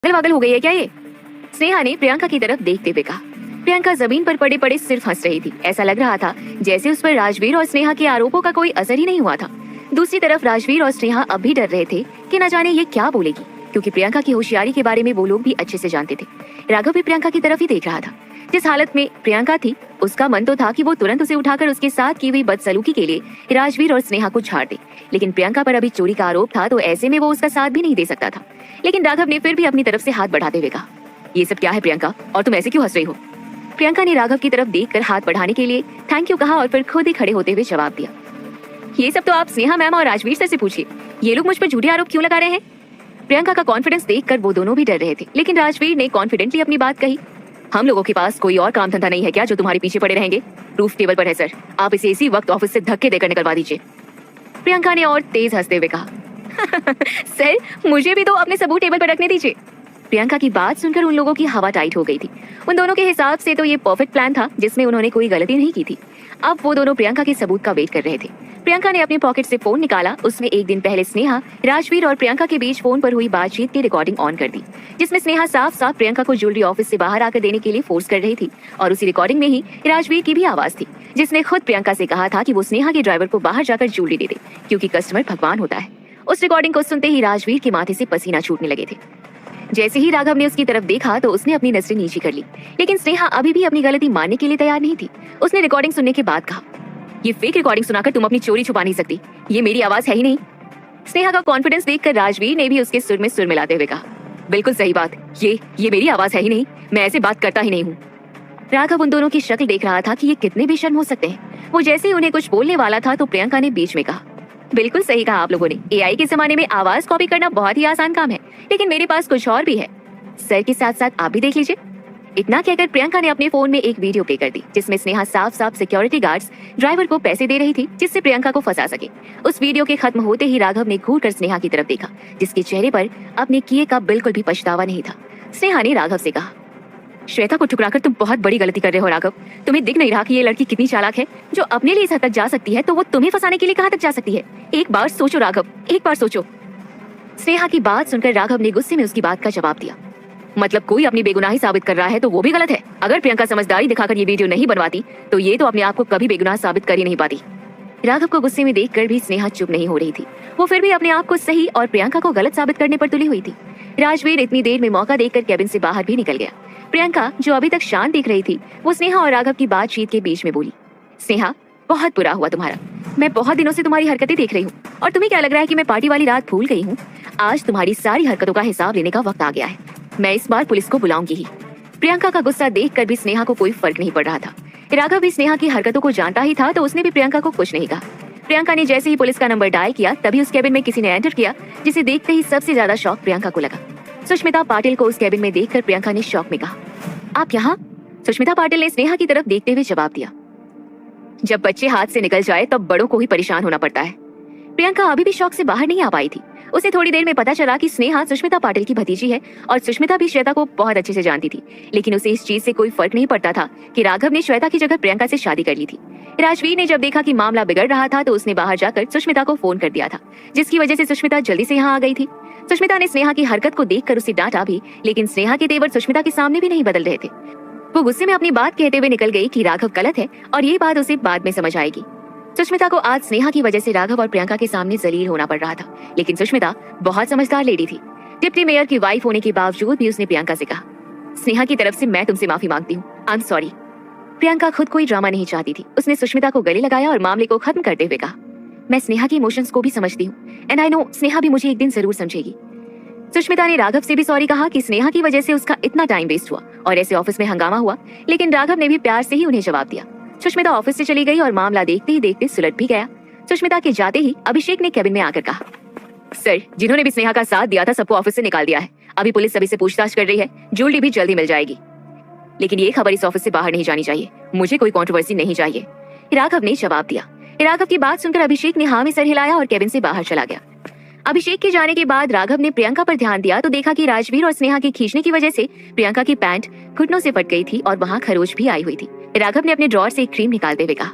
पागल वागल हो गई है क्या ये? स्नेहा ने प्रियंका की तरफ देखते हुए कहा। प्रियंका जमीन पर पड़े पड़े सिर्फ हंस रही थी। ऐसा लग रहा था जैसे उस पर राजवीर और स्नेहा के आरोपों का कोई असर ही नहीं हुआ था। दूसरी तरफ राजवीर और स्नेहा अब भी डर रहे थे कि न जाने ये क्या बोलेगी, क्योंकि प्रियंका की होशियारी के बारे में वो लोग भी अच्छे से जानते थे। राघव भी प्रियंका की तरफ ही देख रहा था। जिस हालत में प्रियंका थी, उसका मन तो था कि वो तुरंत उसे उठाकर उसके साथ की हुई बदसलूकी के लिए राजवीर और स्नेहा को झाड़ दे, लेकिन प्रियंका पर अभी चोरी का आरोप था, तो ऐसे में वो उसका साथ भी नहीं दे सकता था। लेकिन राघव ने फिर भी अपनी तरफ से हाथ बढ़ाते हुए कहा, ये सब क्या है प्रियंका, और तुम ऐसे क्यों हंस रही हो? प्रियंका ने राघव की तरफ देखकर हाथ बढ़ाने के लिए थैंक यू कहा और फिर खुद ही खड़े होते हुए जवाब दिया, ये सब तो आप स्नेहा मैम और राजवीर सर से पूछिए, ये लोग मुझ पर झूठे आरोप क्यों लगा रहे हैं? प्रियंका का कॉन्फिडेंस देखकर वो दोनों भी डर रहे थे, लेकिन राजवीर ने कॉन्फिडेंटली अपनी बात कही, हम लोगों के पास कोई और काम धंधा नहीं है क्या जो तुम्हारे पीछे पड़े रहेंगे? प्रूफ टेबल पर है सर, आप इसे इसी वक्त ऑफिस से धक्के देकर निकलवा दीजिए। प्रियंका ने और तेज हंसते हुए कहा, सर मुझे भी तो अपने सबूत टेबल पर रखने दीजिए। प्रियंका की बात सुनकर उन लोगों की हवा टाइट हो गई थी। उन दोनों के हिसाब से तो ये परफेक्ट प्लान था जिसमें उन्होंने कोई गलती नहीं की थी। अब वो दोनों प्रियंका के सबूत का वेट कर रहे थे। प्रियंका ने अपने पॉकेट से फोन निकाला। उसमें एक दिन पहले स्नेहा, राजवीर और प्रियंका के बीच फोन पर हुई बातचीत की रिकॉर्डिंग ऑन कर दी, जिसमें स्नेहा साफ साफ प्रियंका को ज्वेलरी ऑफिस से बाहर आकर देने के लिए फोर्स कर रही थी। और उसी रिकॉर्डिंग में ही राजवीर की भी आवाज थी, जिसने खुद प्रियंका से कहा था कि वो स्नेहा के ड्राइवर को बाहर जाकर ज्वेलरी दे दे, क्योंकि कस्टमर भगवान होता है। उस रिकॉर्डिंग को सुनते ही राजवीर के माथे से पसीना छूटने लगे थे। जैसे ही राघव ने उसकी तरफ देखा तो उसने अपनी नजरें नीची कर ली, लेकिन स्नेहा अभी भी अपनी गलती मानने के लिए तैयार नहीं थी। उसने रिकॉर्डिंग सुनने के बाद कहा, ये फेक रिकॉर्डिंग सुनाकर तुम अपनी चोरी छुपा नहीं सकती, ये मेरी आवाज है ही नहीं। स्नेहा का कॉन्फिडेंस देखकर राजवीर ने भी उसके सुर में सुर मिलाते हुए कहा, बिल्कुल सही बात, ये मेरी आवाज है ही नहीं, मैं ऐसे बात करता ही नहीं हूँ। राघव उन दोनों की शक्ल देख रहा था कि ये कितने बेशर्म हो सकते हैं। वो जैसे ही उन्हें कुछ बोलने वाला था तो प्रियंका ने बीच में कहा, बिल्कुल सही कहा आप लोगों ने, एआई के जमाने में आवाज कॉपी करना बहुत ही आसान काम है, लेकिन मेरे पास कुछ और भी है, सर के साथ साथ आप भी देख लीजिए। इतना कहकर प्रियंका ने अपने फोन में एक वीडियो प्ले कर दी, जिसमें स्नेहा साफ साफ सिक्योरिटी गार्ड्स ड्राइवर को पैसे दे रही थी जिससे प्रियंका को फंसा सके। उस वीडियो के खत्म होते ही राघव ने घूर कर स्नेहा की तरफ देखा, जिसके चेहरे पर अपने किए का बिल्कुल भी पछतावा नहीं था। स्नेहा ने राघव से कहा, श्वेता को ठुकराकर तुम बहुत बड़ी गलती कर रहे हो राघव, तुम्हें दिख नहीं रहा कि ये लड़की कितनी चालाक है? जो अपने लिए इस हद तक जा सकती है तो वो तुम्हें फंसाने के लिए कहां तक जा सकती है? एक बार सोचो राघव, एक बार सोचो। स्नेहा की बात सुनकर राघव ने गुस्से में उसकी बात का जवाब दिया, मतलब कोई अपनी बेगुनाही साबित कर रहा है तो वो भी गलत है? अगर प्रियंका समझदारी दिखाकर ये वीडियो नहीं बनवाती तो ये तो अपने आप को कभी बेगुनाह साबित कर ही नहीं पाती। राघव को गुस्से में देखकर भी स्नेहा चुप नहीं हो रही थी। वो फिर भी अपने आप को सही और प्रियंका को गलत साबित करने पर तुली हुई थी। राजवीर इतनी देर में मौका देखकर कैबिन से बाहर भी निकल गया। प्रियंका, जो अभी तक शांत दिख रही थी, वो स्नेहा और राघव की बातचीत के बीच में बोली, स्नेहा बहुत बुरा हुआ तुम्हारा, मैं बहुत दिनों से तुम्हारी हरकतें देख रही हूँ, और तुम्हें क्या लग रहा है कि मैं पार्टी वाली रात भूल गई हूँ? आज तुम्हारी सारी हरकतों का हिसाब लेने का वक्त आ गया है, मैं इस बार पुलिस को बुलाऊंगी ही। प्रियंका का गुस्सा देखकर भी स्नेहा को कोई फर्क नहीं पड़ रहा था। राघव भी स्नेहा की हरकतों को जानता ही था, तो उसने भी प्रियंका को कुछ नहीं कहा। प्रियंका ने जैसे ही पुलिस का नंबर डायल किया, तभी उस कैबिन में किसी ने एंटर किया, जिसे देखते ही सबसे ज्यादा शॉक प्रियंका को लगा। सुष्मिता पाटिल को उस कैबिन में देखकर प्रियंका ने शॉक में कहा, आप यहाँ? सुष्मिता पाटिल ने स्नेहा की तरफ देखते हुए जवाब दिया, जब बच्चे हाथ से निकल जाए तब बड़ों को ही परेशान होना पड़ता है। प्रियंका अभी भी शॉक से बाहर नहीं आ पाई थी। उसे थोड़ी देर में पता चला कि स्नेहा सुष्मिता पाटिल की भतीजी है, और सुष्मिता भी श्वेता को बहुत अच्छे से जानती थी, लेकिन उसे इस चीज से कोई फर्क नहीं पड़ता था कि राघव ने श्वेता की जगह प्रियंका से शादी कर ली थी। राजवीर ने जब देखा कि मामला बिगड़ रहा था तो उसने बाहर जाकर सुष्मिता को फोन कर दिया था, जिसकी वजह से सुष्मिता जल्दी से यहाँ आ गई थी। सुष्मिता ने स्नेहा की हरकत को देखकर उसे डांटा भी, लेकिन स्नेहा के तेवर सुष्मिता के सामने भी नहीं बदल रहे थे। वो गुस्से में अपनी बात कहते हुए निकल गई कि राघव गलत है और ये बात उसे बाद में समझ आएगी। सुष्मिता को आज स्नेहा की वजह से राघव और प्रियंका के सामने जलील होना पड़ रहा था, लेकिन सुष्मिता बहुत समझदार लेडी थी। डिप्टी मेयर की वाइफ होने के बावजूद भी उसने प्रियंका से कहा, स्नेहा की तरफ से मैं तुमसे माफी मांगती हूँ, आई एम सॉरी। प्रियंका खुद कोई ड्रामा नहीं चाहती थी। उसने सुष्मिता को गले लगाया और मामले को खत्म करते हुए कहा, मैं स्नेहा की इमोशंस को भी समझती हूँ, एंड आई नो स्नेहा भी मुझे एक दिन जरूर समझेगी। सुष्मिता ने राघव से भी सॉरी कहा कि स्नेहा की वजह से उसका इतना टाइम वेस्ट हुआ और ऐसे ऑफिस में हंगामा हुआ, लेकिन राघव ने भी प्यार से ही उन्हें जवाब दिया। सुष्मिता ऑफिस से चली गई और मामला देखते ही देखते सुलझ भी गया। सुष्मिता के जाते ही अभिषेक ने कैबिन में आकर कहा, सर जिन्होंने भी स्नेहा का साथ दिया था सबको ऑफिस से निकाल दिया है। अभी पुलिस सभी से पूछताछ कर रही है, ज्वेलरी भी जल्दी मिल जाएगी, लेकिन ये खबर इस ऑफिस से बाहर नहीं जानी चाहिए, मुझे कोई कंट्रोवर्सी नहीं चाहिए, राघव ने जवाब दिया। राघव की बात सुनकर अभिषेक ने हाँ में सर हिलाया और कैबिन से बाहर चला गया। अभिषेक के जाने के बाद राघव ने प्रियंका पर ध्यान दिया तो देखा कि राजवीर और स्नेहा के खींचने की वजह से प्रियंका की पैंट घुटनों से फट गई थी और वहाँ खरोच भी आई हुई थी। राघव ने अपने ड्रॉर से एक क्रीम निकालते हुए कहा,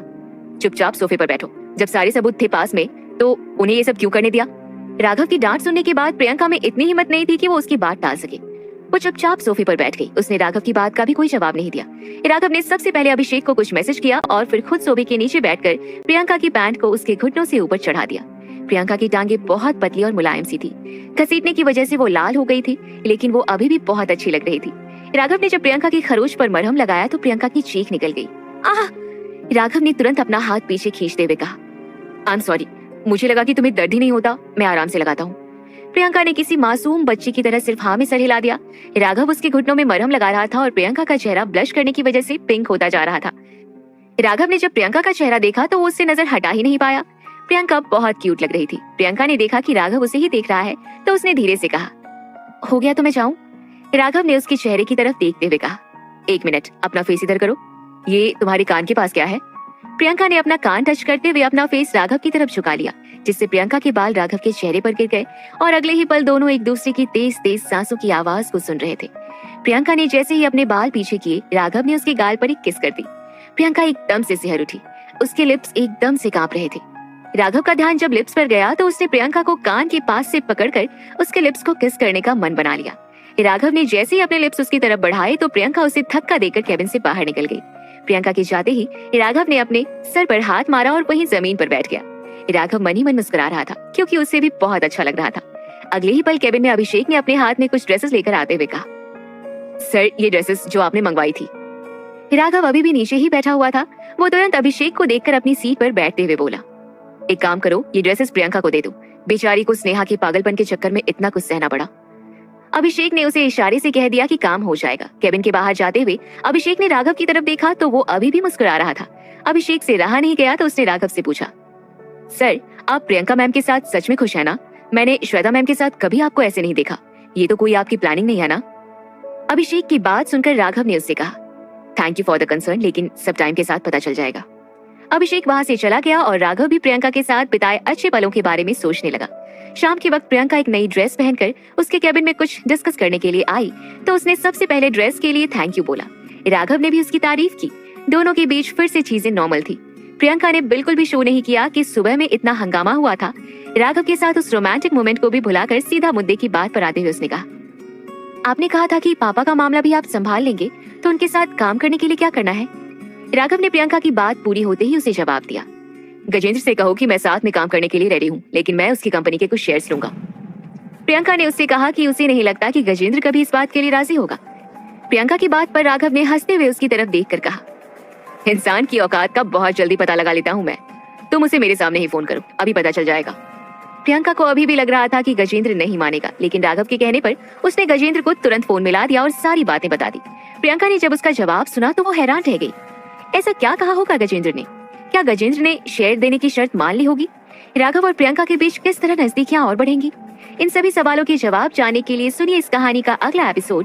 चुपचाप सोफे पर बैठो, जब सारे सबूत थे पास में तो उन्हें ये सब क्यों करने दिया? राघव की डांट सुनने के बाद प्रियंका में इतनी हिम्मत नहीं थी कि वो उसकी बात टाल सके। वो चुपचाप सोफे पर बैठ गई। उसने राघव की बात का भी कोई जवाब नहीं दिया। राघव ने सबसे पहले अभिषेक को कुछ मैसेज किया और फिर खुद सोफे के नीचे बैठकर प्रियंका की पैंट को उसके घुटनों से ऊपर चढ़ा दिया। प्रियंका की टांगें बहुत पतली और मुलायम सी थी। घसीटने की वजह से वो लाल हो गई थी, लेकिन वो अभी भी बहुत अच्छी लग रही थी। राघव ने जब प्रियंका की खरोच पर मरहम लगाया तो प्रियंका की चीख निकल गई। आह! राघव ने तुरंत अपना हाथ पीछे खींचते हुए कहा, आई एम सॉरी, मुझे लगा कि तुम्हें दर्द ही नहीं होता, मैं आराम से लगाता हूँ। प्रियंका ने किसी मासूम बच्ची की तरह सिर्फ हाँ में सर हिला दिया। राघव उसके घुटनों में मरहम लगा रहा था और प्रियंका का चेहरा ब्लश करने की वजह से पिंक होता जा रहा था। राघव ने जब प्रियंका का चेहरा देखा तो वो उससे नजर हटा ही नहीं पाया। प्रियंका बहुत क्यूट लग रही थी। प्रियंका ने देखा कि राघव उसे ही देख रहा है तो उसने धीरे से कहा, हो गया तो मैं जाऊं? राघव ने उसके चेहरे की तरफ देखते हुए कहा, एक मिनट, अपना फेस इधर करो। ये तुम्हारे कान के पास क्या है? प्रियंका ने अपना कान टच करते हुए अपना फेस राघव की तरफ झुका लिया, जिससे प्रियंका के बाल राघव के चेहरे पर गिर गए और अगले ही पल दोनों एक दूसरे की तेज तेज सांसों की आवाज को सुन रहे थे। प्रियंका ने जैसे ही अपने बाल पीछे किए, राघव ने उसके गाल पर एक किस कर दी। प्रियंका एकदम से सिहर उठी, उसके लिप्स एकदम से कांप रहे थे। राघव का ध्यान जब लिप्स पर गया तो उसने प्रियंका को कान के पास से पकड़कर उसके लिप्स को किस करने का मन बना लिया। राघव ने जैसे ही अपने लिप्स उसकी तरफ बढ़ाए तो प्रियंका उसे धक्का देकर केबिन से बाहर निकल गई। प्रियंका के जाते ही राघव ने अपने सर पर हाथ मारा और वहीं जमीन पर बैठ गया। राघव मन ही मन मुस्कुरा रहा था क्योंकि उसे भी बहुत अच्छा लग रहा था। अगले ही पल केबिन में अभिषेक ने अपने हाथ में कुछ ड्रेसेस लेकर आते हुए कहा, सर, ये ड्रेसेस जो आपने मंगवाई थी। राघव अभी भी नीचे ही बैठा हुआ था। वो तुरंत अभिषेक को देखकर अपनी सीट पर बैठते हुए बोला, एक काम करो, ये ड्रेसेस प्रियंका को दे दो, बेचारी को स्नेहा के पागलपन के चक्कर में इतना कुछ सहना पड़ा। अभिषेक ने उसे इशारे से कह दिया कि काम हो जाएगा। केबिन के बाहर जाते हुए अभिषेक ने राघव की तरफ देखा तो वो अभी भी मुस्कुरा रहा था। अभिषेक से रहा नहीं गया तो उसने राघव से पूछा, सर, आप प्रियंका मैम के साथ सच में खुश है ना? मैंने श्वेता मैम के साथ कभी आपको ऐसे नहीं देखा। ये तो कोई आपकी प्लानिंग नहीं है ना? अभिषेक की बात सुनकर राघव ने उससे कहा, thank you for the concern, लेकिन सब टाइम के साथ पता चल जाएगा। अभिषेक वहां से चला गया और राघव भी प्रियंका के साथ बिताए अच्छे पलों के बारे में सोचने लगा। शाम के वक्त प्रियंका एक नई ड्रेस पहनकर उसके केबिन में कुछ डिस्कस करने के लिए आई तो उसने सबसे पहले ड्रेस के लिए थैंक यू बोला। राघव ने भी उसकी तारीफ की। दोनों के बीच फिर से चीजें नॉर्मल थी। प्रियंका ने बिल्कुल भी शो नहीं किया कि सुबह में इतना हंगामा हुआ था। राघव के साथ उस रोमांटिक मोमेंट को भी भुलाकर सीधा मुद्दे की बात पर आते हुए उसने कहा, आपने कहा था कि पापा का मामला भी आप संभाल लेंगे, तो उनके साथ काम करने के लिए क्या करना है? राघव ने प्रियंका की बात पूरी होते ही उसे जवाब दिया, गजेंद्र से कहो कि मैं साथ में काम करने के लिए रेडी हूँ, लेकिन मैं उसकी कंपनी के कुछ शेयर्स लूंगा। प्रियंका ने उससे कहा कि उसे नहीं लगता कि गजेंद्र कभी इस बात के लिए राजी होगा। प्रियंका की बात पर राघव ने हंसते हुए उसकी तरफ देखकर कहा, इंसान की औकात का बहुत जल्दी पता लगा लेता हूँ मैं। तुम उसे मेरे सामने ही फोन करो, अभी पता चल जाएगा। प्रियंका को अभी भी लग रहा था कि गजेंद्र नहीं मानेगा, लेकिन राघव के कहने पर उसने गजेंद्र को तुरंत फोन मिला दिया और सारी बातें बता दी। प्रियंका ने जब उसका जवाब सुना तो वो हैरान रह गई। ऐसा क्या कहा होगा गजेंद्र ने? क्या गजेंद्र ने शेयर देने की शर्त मान ली होगी? राघव और प्रियंका के बीच किस तरह नजदीकियां और बढ़ेंगी? इन सभी सवालों के जवाब जानने के लिए सुनिए इस कहानी का अगला एपिसोड